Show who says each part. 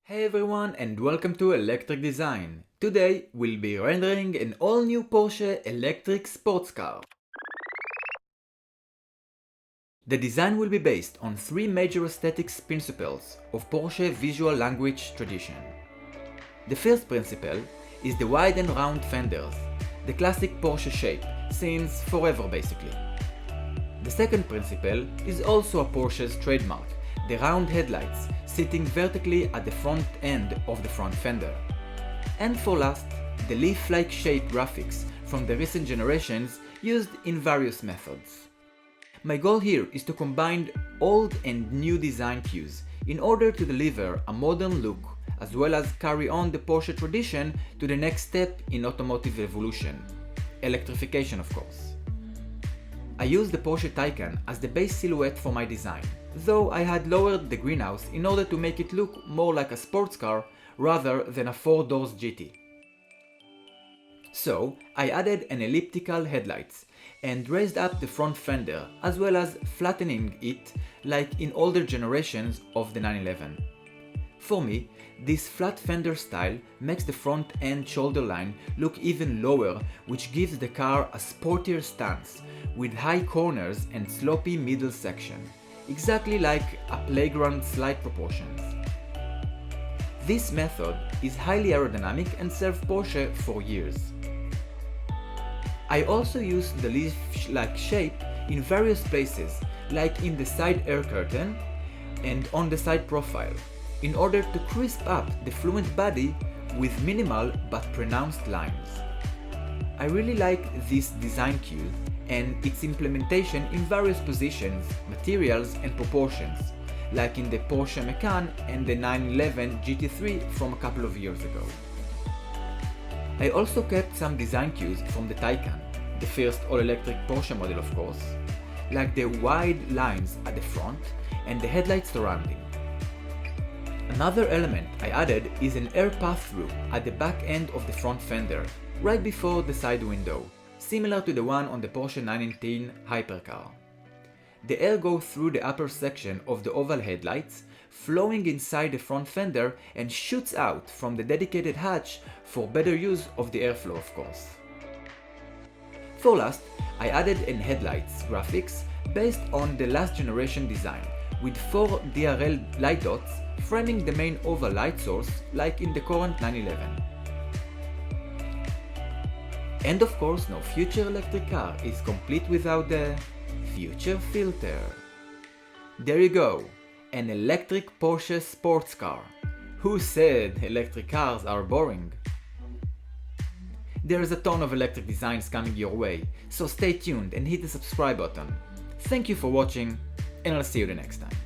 Speaker 1: Hey everyone and welcome to Electric Design. Today we'll be rendering an all-new Porsche Electric sports car. The design will be based on three major aesthetics principles of Porsche visual language tradition. The first principle is the wide and round fenders, the classic Porsche shape, since forever basically. The second principle is also a Porsche's trademark, the round headlights sitting vertically at the front end of the front fender. And for last, the leaf-like shape graphics from the recent generations used in various methods. My goal here is to combine old and new design cues in order to deliver a modern look as well as carry on the Porsche tradition to the next step in automotive evolution, electrification of course. I used the Porsche Taycan as the base silhouette for my design, though I had lowered the greenhouse in order to make it look more like a sports car rather than a 4-door GT. So I added an elliptical headlights and raised up the front fender as well as flattening it like in older generations of the 911. For me, this flat fender style makes the front end shoulder line look even lower, which gives the car a sportier stance with high corners and slopey middle section, exactly like a playground slide proportions. This method is highly aerodynamic and served Porsche for years. I also used the leaf-like shape in various places, like in the side air curtain and on the side profile, in order to crisp up the fluent body with minimal but pronounced lines. I really like this design cue and its implementation in various positions, materials and proportions, like in the Porsche Macan and the 911 GT3 from a couple of years ago. I also kept some design cues from the Taycan, the first all-electric Porsche model of course, like the wide lines at the front and the headlights surrounding. Another element I added is an air pass-through at the back end of the front fender, right before the side window, similar to the one on the Porsche 918 hypercar. The air goes through the upper section of the oval headlights, flowing inside the front fender and shoots out from the dedicated hatch for better use of the airflow of course. For last, I added an headlights graphics based on the last generation design, with 4 DRL light dots framing the main oval light source like in the current 911. And of course, no future electric car is complete without the future filter. There you go, an electric Porsche sports car. Who said electric cars are boring? There is a ton of electric designs coming your way, so stay tuned and hit the subscribe button. Thank you for watching, and I'll see you the next time.